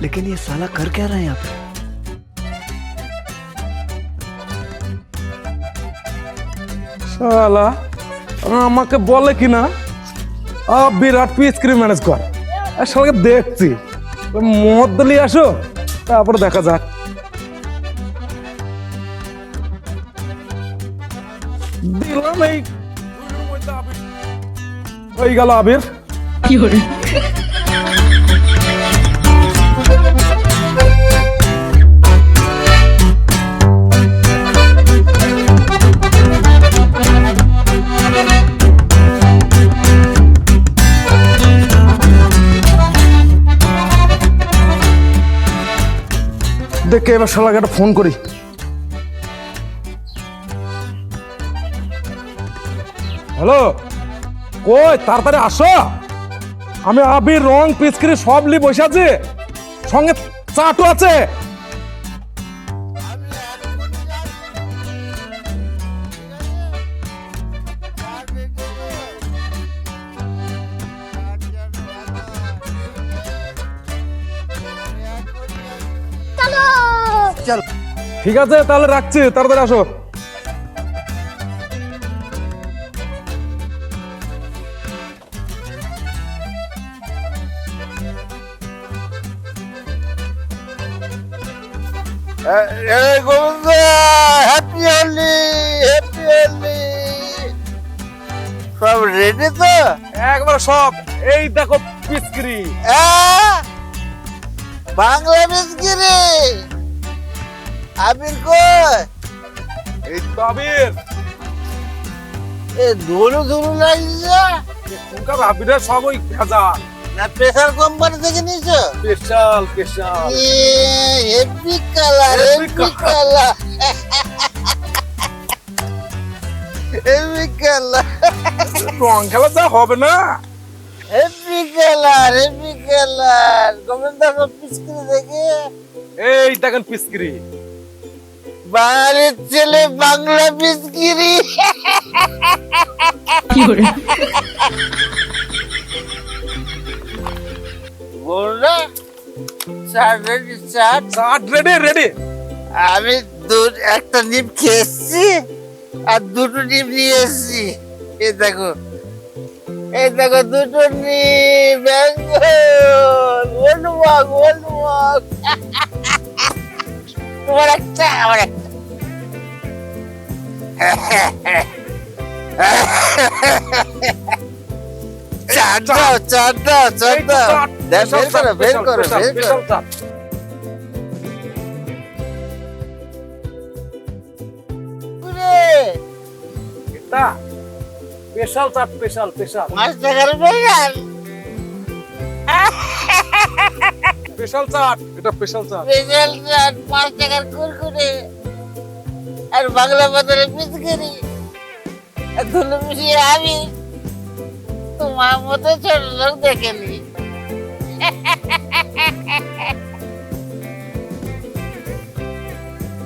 लेकिन ये साला कर क्या रहा है यहाँ पे? শালা আমাকে বলে কি না বিরাট পিস ক্রিম ম্যানেজ কর। আর শালাকে দেখছি মদ দিলি আসো, তারপর দেখা যাক। দিলাম এই হয়ে গেল আবির। কি হরে দেখে এবার শালাকে একটা ফোন করি। হ্যালো, কই তাড়াতাড়ি আসো, আমি আবির রং পিচকারি সব লি বসে আছি, সঙ্গে চাটও আছে। चल ঠিক আছে তাহলে রাখছি, তাড়াতাড়ি আসো। Govinda, happy Holi, happy Holi. সব রেডি তো? একবার সব এই দেখো পিচকারি। বাংলা বিস্কিরি আবির কই? এই তো আবির। এ ধুলু ধুলু লাগছে এখনকার আবিরের সব ওই ভেজাল। না, প্রেসার কোম্পানি থেকে নিয়েছো? Special special. Heavy colour, Heavy heavy colour, heavy colour, রং খেলা যা হবে না। Heavy colour, heavy colour. Gobinda সব বিস্কিরি দেখে এই দেখেন পিচকারি। বাঙালির ছেলে বাংলা বিস্কিরি। কি হরে বলরা chaat ready, chaat. Chaat ready ready. আমি একটা ডিম খেয়েছি আর দুটো ডিম নিয়ে এসেছি। এই দেখো, এই দেখো দুটো ডিম, বেঙ্গল ওলুয়াক ওলুয়াক। তোমার একটা, আমার একটা। চাট দাও, চাট দাও, চাট দাও। বের করো, বের করো, বের করো। এটা স্পেশাল চাট, স্পেশাল স্পেশাল 5 টাকার বেগান, স্পেশাল চাট। এটা স্পেশাল চাট। স্পেশাল চাট, 5 টাকার কুরকুরে আর বাংলা বাজারে বিস্কিরি আর ধুলো মিশিয়ে আমি তোমার মতো ছোট লোক দেখেনি।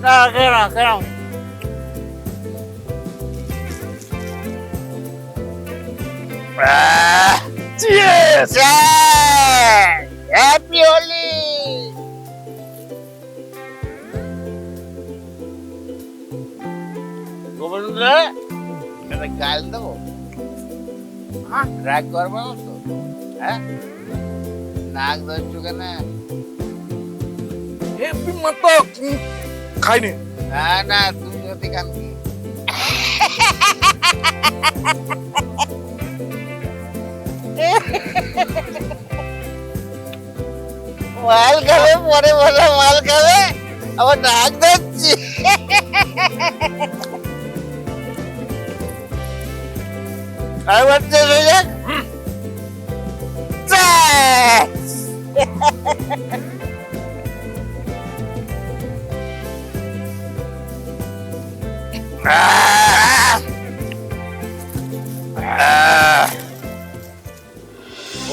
না, কেন কেন চিয়ার্স। হ্যাপি হোলি। গোবিন্দ, একটা গাল দেবো? রাগ করবো না তো? হ্যাঁ, নাক ধরছো কেন? হেভি মতো খাইনি। না না, তুমি যদি কান কি মাল খাবে, পরে বলো মাল খাবে, আবার নাক ধরছি। আর বাচ্চা হয়ে যাক।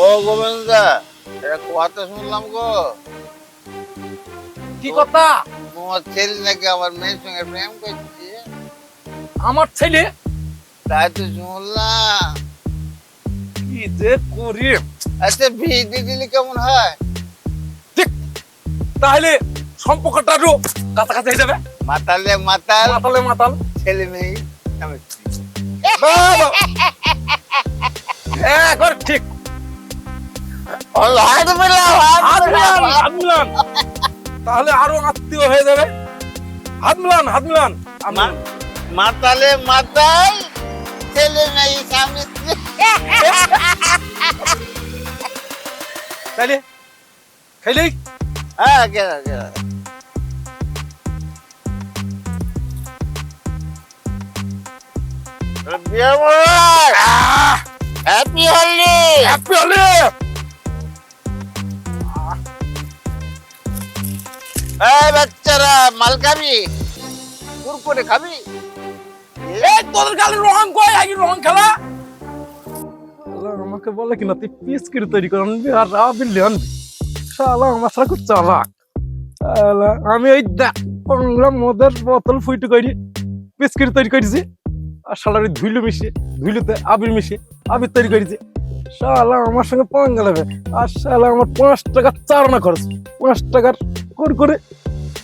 ও গোবিন্দা, এটা কথা শুনলাম গো। কি কথা? তোমার ছেলে নাকি আমার মেয়ের সঙ্গে প্রেম করছে। আমার ছেলে? তাই তো শুনলাম। কি যে করি। আচ্ছা, ভিডি দিলে কেমন হয়? ঠিক তাহলে সম্পর্কটা আরো কাছাকাছি হয়ে যাবে। মাতালে মাতাল, মাতালে মাতাল, ছেলে মেয়ে স্বামী স্ত্রী। বাবা একবার ঠিক। হাত মেলাও, হাত মেলাও। হাত মিলান, তাহলে আরো আত্মীয় হয়ে যাবে। হাত মিলান, হাত মিলান। মাতালে মাতাল, ছেলে মেয়ে স্বামী স্ত্রী। তাহলে খেলি। হ্যাঁ, কেন কেন হ্যাপি হোলি। হ্যাপি হোলি। এই বাচ্চারা, মাল খাবি? কুরকুরে খাবি? এই তোদের গালে রং কই, আগে রং খেলা। আমাকে বলে কিনা তুই পিস করে তৈরি কর, আনবি আর আনবি আনবি। শালা আমার সারা খুব চালাক। আমি ওই বাংলা মদের বোতল ফুইটু করি পিস করে তৈরি করেছি, আর শালার ওই ধুইলো মিশিয়ে, ধুইলোতে আবির মিশিয়ে আবির তৈরি করেছি। শালা আমার সঙ্গে পাঙ্গা নেবে, আর শালা আমার 5 টাকা 4 আনা খরচ, 5 টাকার করে,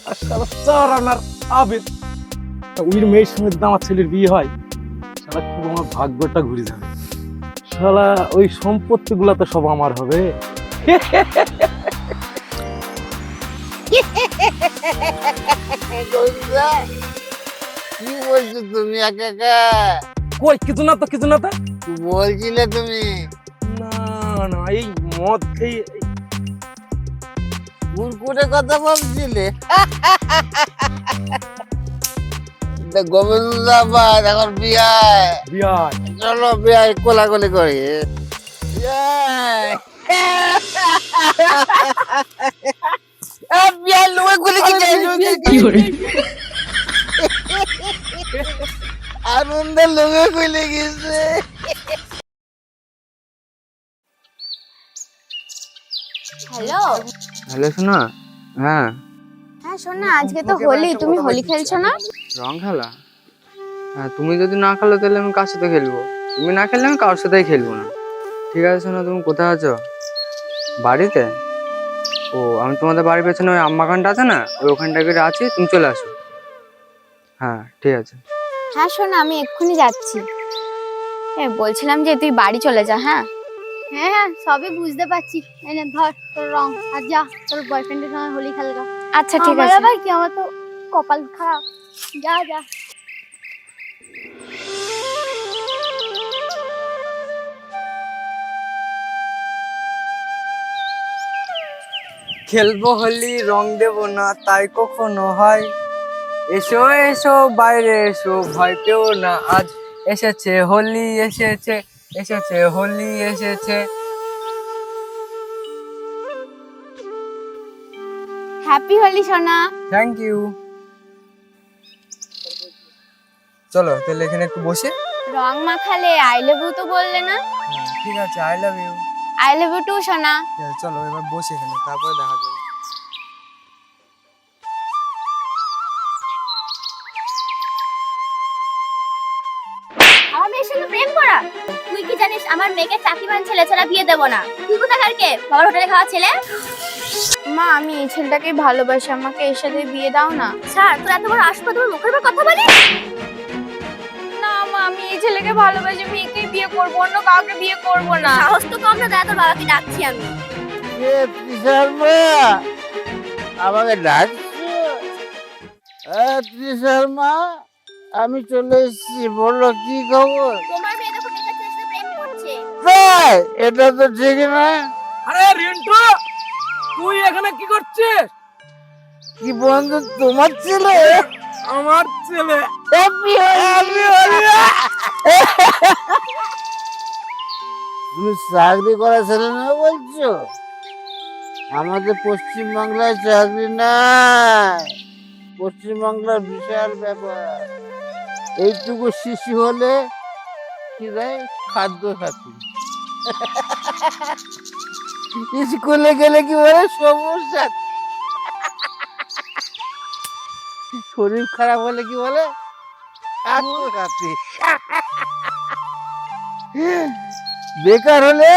আর শালা 4 আনার আবির। ওই মেয়ের সঙ্গে যদি আমার ছেলের বিয়ে হয়, শালা খুব আমার ভাগ্যটা ঘুরে যাবে। শালা ওই সম্পত্তি গুলা তো সব আমার হবে। কি বলছো তুমি একা একা? কই কিছু না তো, কিছু না তো। কি বলছিলে তুমি? না না, এই মদ খেয়ে কুরকুরে কথা বলছিলে? গোবিন্দাবাদ এখন বিয়ায়, বিয়ায়। চলো বিয়ায় কোলাকুলি করি। বিয়ায় বিয়ায় লুয়ে গুলি আনন্দে লুয়ে গুলি গেছে। হ্যালো হ্যালো শোনা। হ্যাঁ হ্যাঁ শোন না, আজকে তো হোলি, তুমি হোলি খেলছো না? রং খেলা? হ্যাঁ, তুমি যদি না খেলো তাহলে আমি কার সাথে খেলবো? তুমি না খেললে আমি কারোর সাথেই খেলবো না। ঠিক আছে শোনো, তুমি কোথায় আছো? বাড়িতে? ও, আমি তোমাদের বাড়ির পেছনে ওই আম্মাখানটা আছে না, ওই ওখানটা করে আছি, তুমি চলে আসো। হ্যাঁ ঠিক আছে। হ্যাঁ শোন, আমি এক্ষুনি যাচ্ছি। বলছিলাম যে তুই বাড়ি চলে যা। হ্যাঁ হ্যাঁ হ্যাঁ, সবই বুঝতে পারছি। এনে ধর তোর রং, আর যা তোর বয়ফ্রেন্ডের সঙ্গে হোলি খেলগা। আচ্ছা ঠিক আছে। ভাই কি, আমার তো কপাল খারাপ। যা যা। খেলবো হোলি, রং দেবো না তাই কখনো হয়। এসো এসো বাইরে এসো, ভয় পেও না, আজ এসেছে হোলি, এসেছে এসেছে হোলি এসেছে। হ্যাপি হোলি সোনা। Thank you. চলো তাহলে এখানে একটু বসে। রং মাখালে আই লাভ ইউ তো বললে না? ঠিক আছে, I love you. I love you too সোনা। চলো এবার বসে এখানে, তারপরে দেখা যাবে। আমার মেয়ের সঙ্গে প্রেম করা? তুই কি জানিস আমার মেয়েকে চাকরিমান ছেলে ছাড়া বিয়ে দেব না? তুই কোথাকার কে, বাবার হোটেলে খাওয়া ছেলে? মা, আমি এই ছেলেটাকে ভালোবাসি, আমাকে এর সাথে বিয়ে দাও না। স্যার, তোর এত বড় আসপা, তোর মুখের উপর কথা বলিস? না মা, আমি এই ছেলেকে ভালোবাসি, আমি একে বিয়ে করব, অন্য কাউকে বিয়ে করব না। সাহস তো কম না, তোর বাবাকে ডাকছি আমি। আমাকে ডাকছো? শর্মা, আমি চলে এসেছি, বলো কি খবর? তোমার মেয়ে দেখো বেকার ছেলের সাথে প্রেম করছে। এটা তো ঠিক না। আরে রিন্টু, তুই এখানে কি করছিস? কি বন্ধু, তোমার ছেলে? আমার ছেলে। তুমি চাকরি করা ছেলে না বলছো? আমাদের পশ্চিম বাংলায় চাকরি নাই, পশ্চিমবাংলার বিশাল ব্যাপার। এইটুকু শিশু হলে কি দেয়, খাদ্য সাথী। স্কুলে গেলে কি বলে, সমস্যা। শরীর খারাপ হলে কি বলে, খাদ্য সাথী। বেকার হলে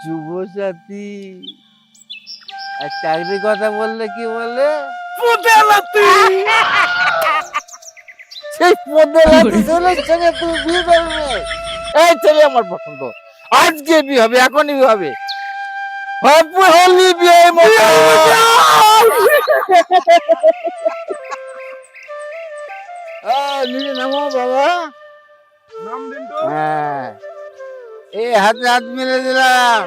যুব সাথী। আর চাকরির কথা বললে কি বলে? সেই পদে লাতি ছেলের সঙ্গে তুমি বিয়ে করবে? এই ছেলে আমার পছন্দ, আজকে বিয়ে হবে, এখনই বিয়ে হবে। হ্যাপি হোলি বিয়ে নিজে নামো বাবা। নাম দিন তো। হ্যাঁ, এই হাতে হাত মিলে দিলাম।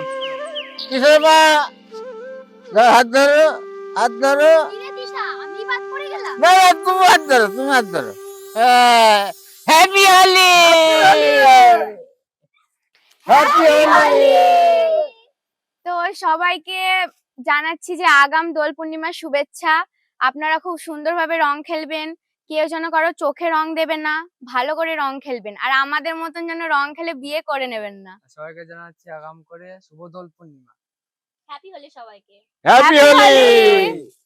কিসের মা? হাত ধরো, হাত ধরো। কিরে দিশা, আমি বাদ পড়ে গেলাম। না না, তুমি হাত ধরো, তুমি হাত ধরো। Happy Holi, happy Holi. তো সবাইকে জানাচ্ছি যে আগাম দোল পূর্ণিমার শুভেচ্ছা। আপনারা খুব সুন্দরভাবে রং খেলবেন, কেউ যেন কারো চোখে রং দেবেন না, ভালো করে রং খেলবেন, আর আমাদের মতন যেন রং খেলে বিয়ে করে নেবেন না। সবাইকে জানাচ্ছি আগাম করে শুভ দোল পূর্ণিমা। হ্যাপি হোলি সবাইকে। হ্যাপি হোলি।